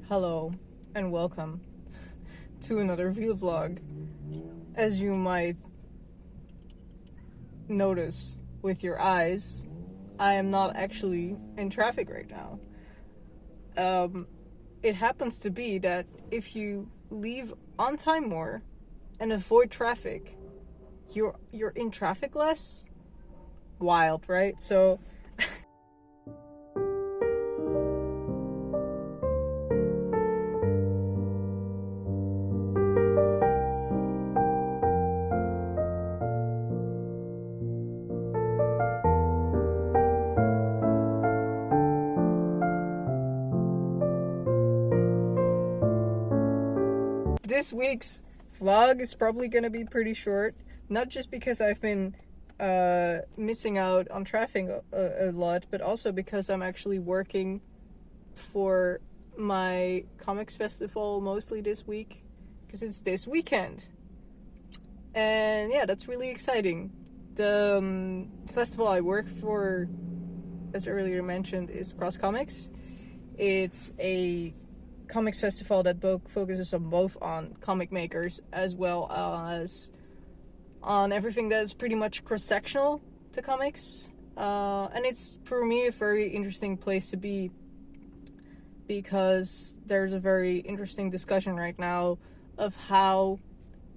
Hello and welcome to another vlog. As you might notice with your eyes, I am not actually in traffic right now. It happens to be that if you leave on time more and avoid traffic, you're in traffic less. Wild, right? So this week's vlog is probably gonna be pretty short, not just because I've been missing out on traffic a lot, but also because I'm actually working for my comics festival mostly this week, because it's this weekend. And yeah, that's really exciting. The festival I work for, as earlier mentioned, is Crosscomix. It's a comics festival that focuses on both on comic makers as well as on everything that is pretty much cross-sectional to comics. And it's, for me, a very interesting place to be, because there's a very interesting discussion right now of how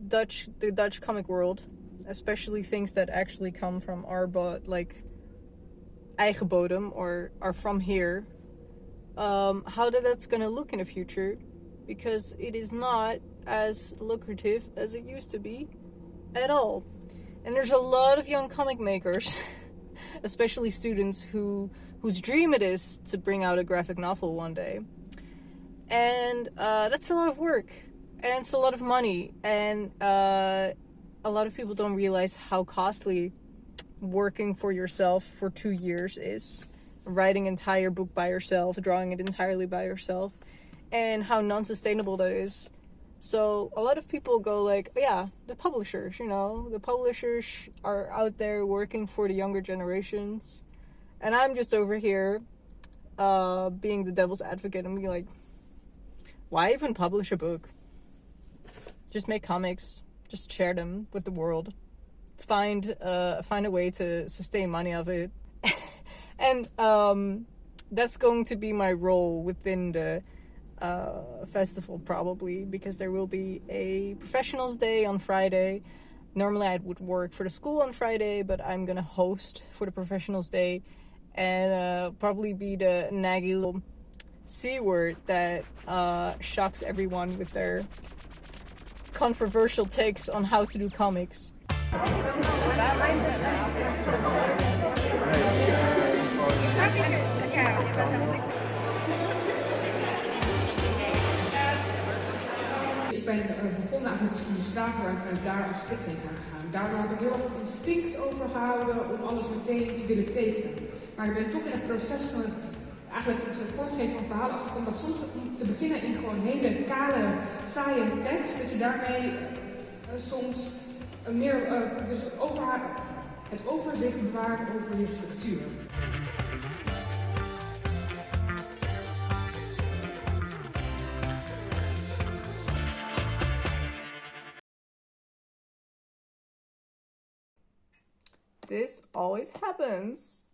the Dutch comic world, especially things that actually come from our eigen bodem or are from here, how that's gonna look in the future, because it is not as lucrative as it used to be at all. And there's a lot of young comic makers, especially students, whose dream it is to bring out a graphic novel one day. And that's a lot of work, and it's a lot of money, and a lot of people don't realize how costly working for yourself for 2 years is. Writing an entire book by yourself, drawing it entirely by yourself, and how non-sustainable that is. So a lot of people go like, yeah, the publishers are out there working for the younger generations, and I'm just over here being the devil's advocate and being like, why even publish a book? Just make comics, just share them with the world, find a way to sustain money of it. And that's going to be my role within the festival, probably, because there will be a professionals day on Friday. Normally I would work for the school on Friday, but I'm gonna host for the professionals day, and probably be the naggy little C word that shocks everyone with their controversial takes on how to do comics. Ik ben begonnen eigenlijk in de straatwerk en vanuit daar op strip heen gegaan. Daardoor had ik heel erg het instinct overgehouden om alles meteen te willen tekenen. Maar ik ben toch in het proces van het vormgeven van verhalen achterkomen dat soms om te beginnen in gewoon hele kale, saaie tekst, dat je daarmee soms meer het overzicht bewaart over je structuur. This always happens.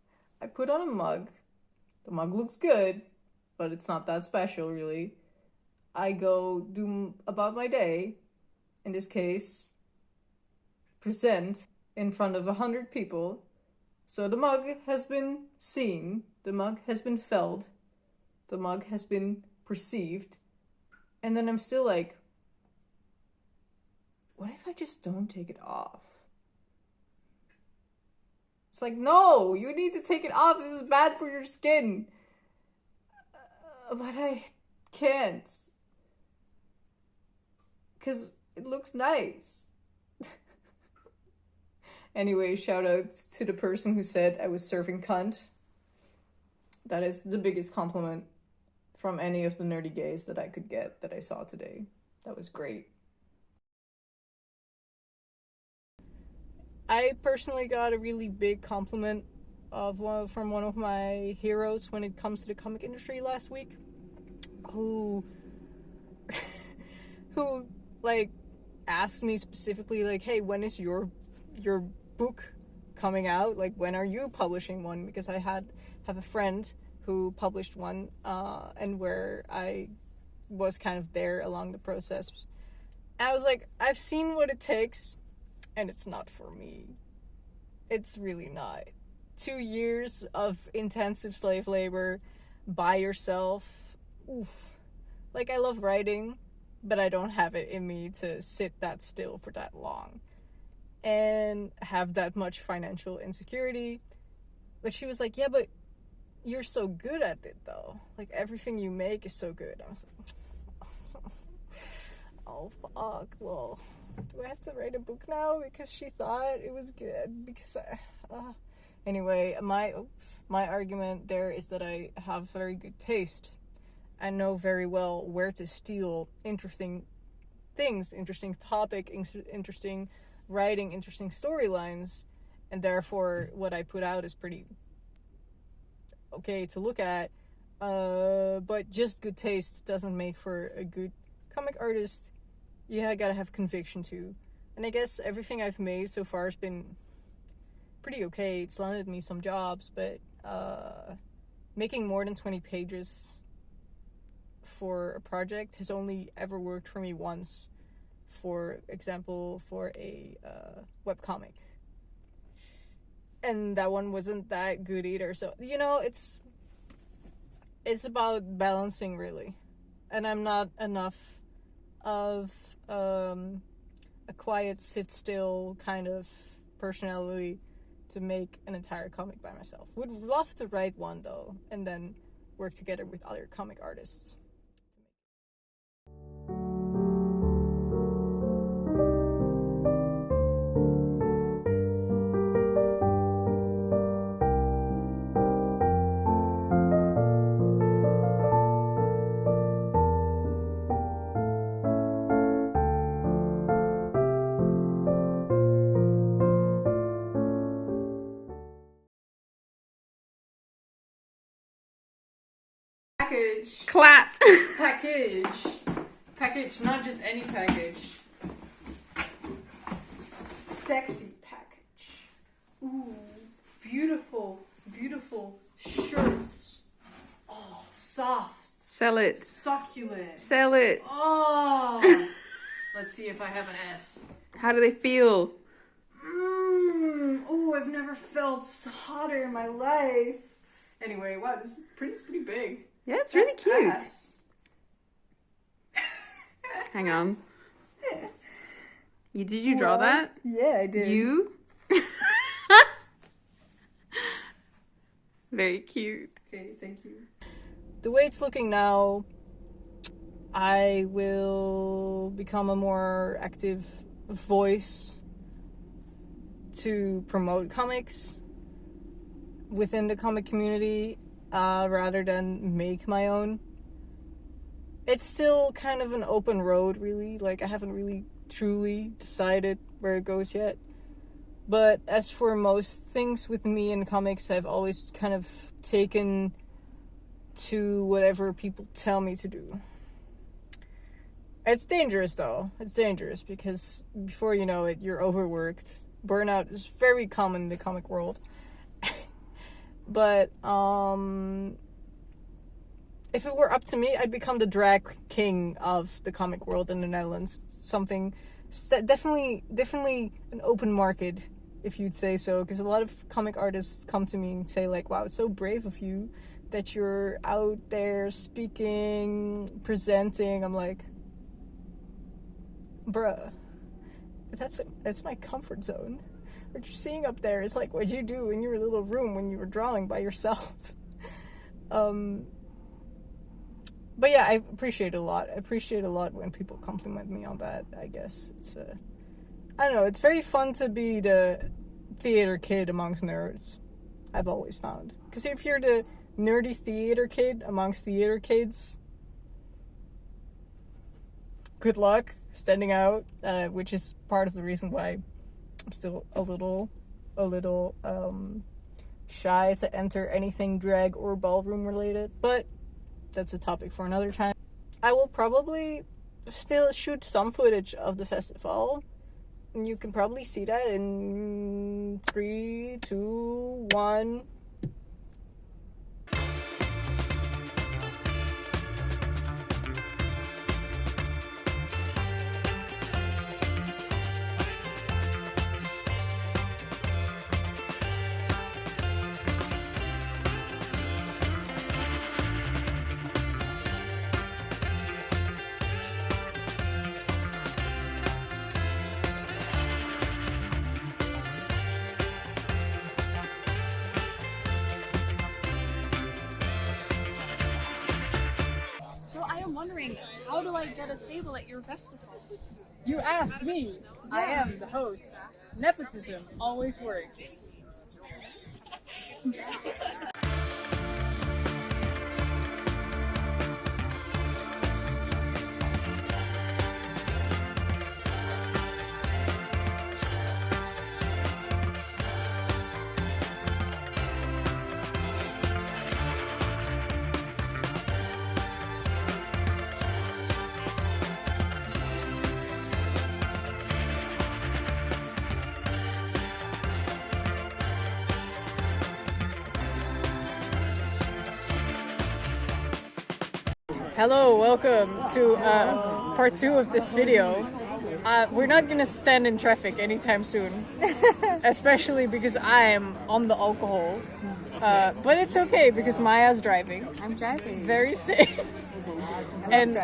I put on a mug. The mug looks good, but it's not that special, really. I go do about my day, in this case, present in front of 100 people. So the mug has been seen, the mug has been felt, the mug has been perceived, and then I'm still like, what if I just don't take it off? It's like, no, you need to take it off. This is bad for your skin. But I can't. Because it looks nice. Anyway, shout out to the person who said I was serving cunt. That is the biggest compliment from any of the nerdy gays that I could get that I saw today. That was great. I personally got a really big compliment from one of my heroes when it comes to the comic industry last week, who who like asked me specifically like, hey, when is your book coming out? Like, when are you publishing one? Because I have a friend who published one, and where I was kind of there along the process. I was like, I've seen what it takes, and it's not for me. It's really not. 2 years of intensive slave labor by yourself. Oof. Like, I love writing, but I don't have it in me to sit that still for that long and have that much financial insecurity. But she was like, yeah, but you're so good at it though. Like, everything you make is so good. I was like, oh fuck, well, do I have to write a book now because she thought it was good? Because anyway, my argument there is that I have very good taste. I know very well where to steal interesting things, interesting topic, interesting writing, interesting storylines, and therefore what I put out is pretty okay to look at, but just good taste doesn't make for a good comic artist. You gotta have conviction too. And I guess everything I've made so far has been pretty okay. It's landed me some jobs, but making more than 20 pages for a project has only ever worked for me once. For example, for a webcomic. And that one wasn't that good either. So, you know, it's about balancing, really. And I'm not enough of a quiet, sit-still kind of personality to make an entire comic by myself. Would love to write one, though, and then work together with other comic artists. Package. Clat. Package, not just any package. Sexy package. Ooh, beautiful shirts. Oh, soft. Sell it. Succulent. Sell it. Oh. Let's see if I have an S. How do they feel? Oh, I've never felt hotter in my life. Anyway, wow, this is pretty big. Yeah, it's really cute. Ass. Hang on. Did you draw that? Yeah, I did. You? Very cute. Okay, thank you. The way it's looking now, I will become a more active voice to promote comics within the comic community, rather than make my own. It's still kind of an open road, really. Like, I haven't really truly decided where it goes yet. But as for most things with me in comics, I've always kind of taken to whatever people tell me to do. It's dangerous, though. It's dangerous because before you know it, you're overworked. Burnout is very common in the comic world. But if it were up to me, I'd become the drag king of the comic world in the Netherlands. Something definitely an open market, if you'd say so. Because a lot of comic artists come to me and say like, "Wow, it's so brave of you that you're out there speaking, presenting." I'm like, bruh, that's my comfort zone. What you're seeing up there is like what you do in your little room when you were drawing by yourself. But yeah, I appreciate it a lot. I appreciate a lot when people compliment me on that, I guess. It's I don't know, it's very fun to be the theater kid amongst nerds, I've always found. Because if you're the nerdy theater kid amongst theater kids, good luck standing out, which is part of the reason why I'm still a little shy to enter anything drag or ballroom related, but that's a topic for another time. I will probably still shoot some footage of the festival. And you can probably see that in 3, 2, 1. So I am wondering, how do I get a table at your festival? You ask me. I am the host. Nepotism always works. Hello, welcome to part 2 of this video. We're not gonna stand in traffic anytime soon, especially because I am on the alcohol. But it's okay because Maya's driving. I'm driving. Very safe. And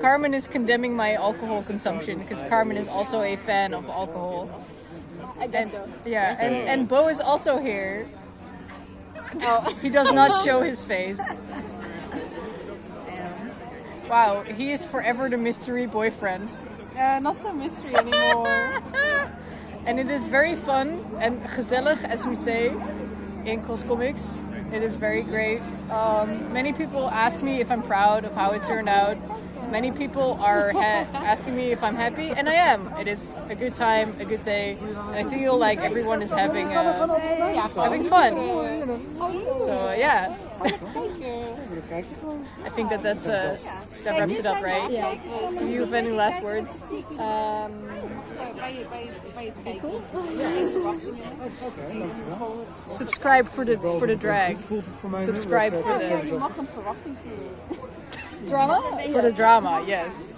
Carmen is condemning my alcohol consumption because Carmen is also a fan of alcohol. I guess so. Yeah, and Bo is also here. Oh, he does not show his face. Wow, he is forever the mystery boyfriend. Not so mystery anymore. And it is very fun and gezellig, as we say, in Crosscomix. It is very great. Many people ask me if I'm proud of how it turned out. Many people are asking me if I'm happy, and I am. It is a good time, a good day, and I feel like everyone is having fun. So yeah. I think that wraps it up, right? Yeah. Do you have any last words? Subscribe for the drag. Subscribe for the drama. For the drama, yes.